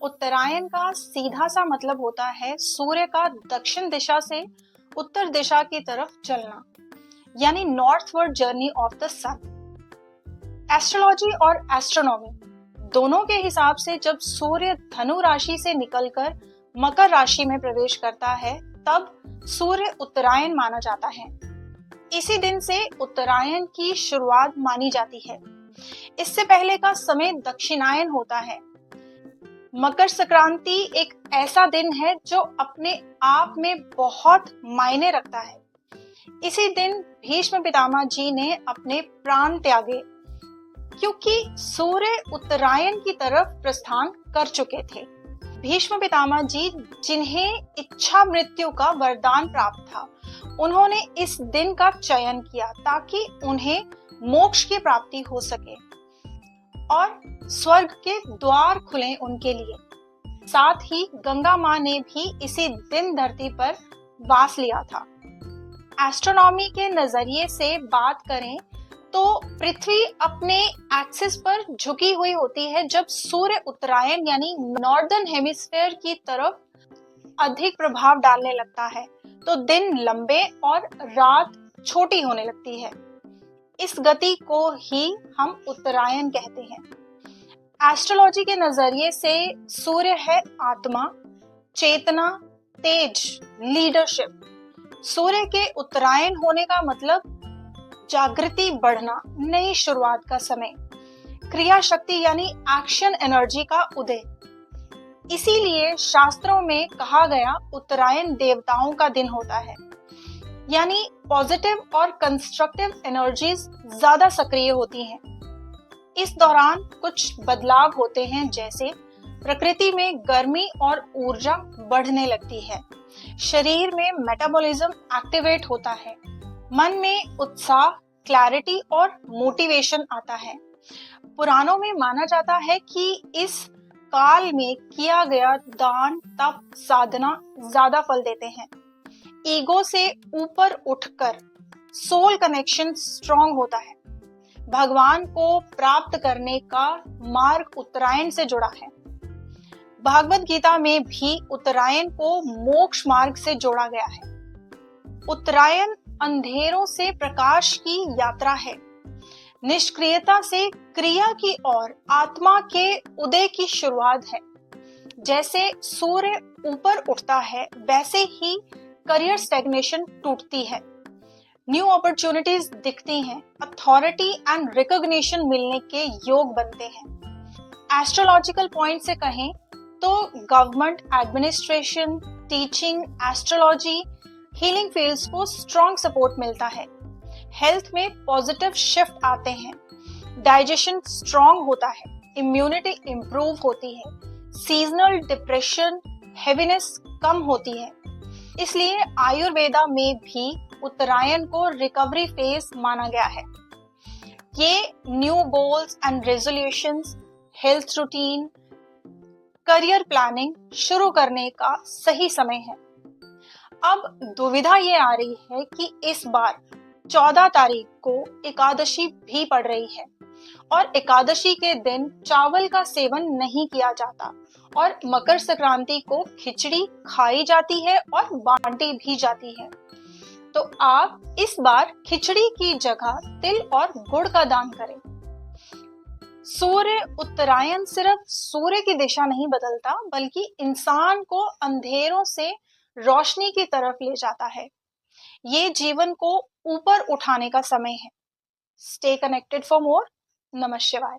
उत्तरायण का सीधा सा मतलब होता है सूर्य का दक्षिण दिशा से उत्तर दिशा की तरफ चलना, यानी northward journey of the sun. Astrology और एस्ट्रोनॉमी दोनों के हिसाब से जब सूर्य धनु राशि से निकलकर मकर राशि में प्रवेश करता है तब सूर्य उत्तरायण माना जाता है। इसी दिन से उत्तरायण की शुरुआत मानी जाती है। इससे पहले का समय दक्षिणायन होता है। मकर संक्रांति एक ऐसा दिन है जो अपने आप में बहुत मायने रखता है। इसी दिन भीष्म पितामह जी ने अपने प्राण त्यागे क्योंकि सूर्य उत्तरायण की तरफ प्रस्थान कर चुके थे। भीष्म पितामह जी जिन्हें इच्छा मृत्यु का वरदान प्राप्त था, उन्होंने इस दिन का चयन किया ताकि उन्हें मोक्ष की प्राप्ति हो सके और स्वर्ग के द्वार खुले उनके लिए। साथ ही गंगा माँ ने भी इसी दिन धरती पर वास लिया था। एस्ट्रोनॉमी के नजरिए से बात करें तो पृथ्वी अपने एक्सिस पर झुकी हुई होती है जब सूर्य उत्तरायण यानी नॉर्दर्न हेमिस्फीयर की तरफ अधिक प्रभाव डालने लगता है, तो दिन लंबे और रात छोटी होने लगती है। इस गति को ही हम उत्तरायण कहते हैं। एस्ट्रोलॉजी के नजरिए से सूर्य है आत्मा, चेतना, तेज, लीडरशिप। सूर्य के उत्तरायण होने का मतलब जागृति बढ़ना, नई शुरुआत का समय, क्रिया शक्ति यानी एक्शन एनर्जी का उदय। इसीलिए शास्त्रों में कहा गया उत्तरायण देवताओं का दिन होता है, यानी पॉजिटिव और कंस्ट्रक्टिव एनर्जीज ज्यादा सक्रिय होती हैं। इस दौरान कुछ बदलाव होते हैं, जैसे प्रकृति में गर्मी और ऊर्जा बढ़ने लगती है, शरीर में मेटाबॉलिज्म एक्टिवेट होता है, मन में उत्साह, क्लैरिटी और मोटिवेशन आता है। पुराणों में माना जाता है कि इस काल में किया गया दान, तप, साधना ज्यादा फल देते हैं। ईगो से ऊपर उठकर सोल कनेक्शन स्ट्रॉन्ग होता है। भगवान को प्राप्त करने का मार्ग उत्तरायण से जुड़ा है। भागवत गीता में भी उत्तरायण को मोक्ष मार्ग से जोड़ा गया है। उत्तरायण अंधेरों से प्रकाश की यात्रा है, निष्क्रियता से क्रिया की ओर आत्मा के उदय की शुरुआत है। जैसे सूर्य ऊपर उठता है वैसे ही करियर स्टैग्नेशन टूटती है, न्यू अपॉर्चुनिटीज दिखती हैं, अथॉरिटी एंड रिकॉग्निशन मिलने के योग बनते हैं। एस्ट्रोलॉजिकल पॉइंट से कहें तो government, administration, teaching, astrology, healing fields को स्ट्रॉन्ग सपोर्ट मिलता है। हेल्थ में पॉजिटिव शिफ्ट आते हैं, डाइजेशन स्ट्रॉन्ग होता है, इम्यूनिटी इंप्रूव होती है, सीजनल डिप्रेशन, हेवीनेस कम होती है। इसलिए आयुर्वेदा में भी उत्तरायण को रिकवरी फेज माना गया है। ये new goals and resolutions, health routine, career planning शुरू करने का सही समय है। अब दुविधा ये आ रही है कि इस बार 14 तारीख को एकादशी भी पड़ रही है और एकादशी के दिन चावल का सेवन नहीं किया जाता और मकर संक्रांति को खिचड़ी खाई जाती है और बांटी भी जाती है। तो आप इस बार खिचड़ी की जगह तिल और गुड़ का दान करें। सूर्य उत्तरायण सिर्फ सूर्य की दिशा नहीं बदलता, बल्कि इंसान को अंधेरों से रोशनी की तरफ ले जाता है। ये जीवन को ऊपर उठाने का समय है। Stay connected for more. नमः शिवाय।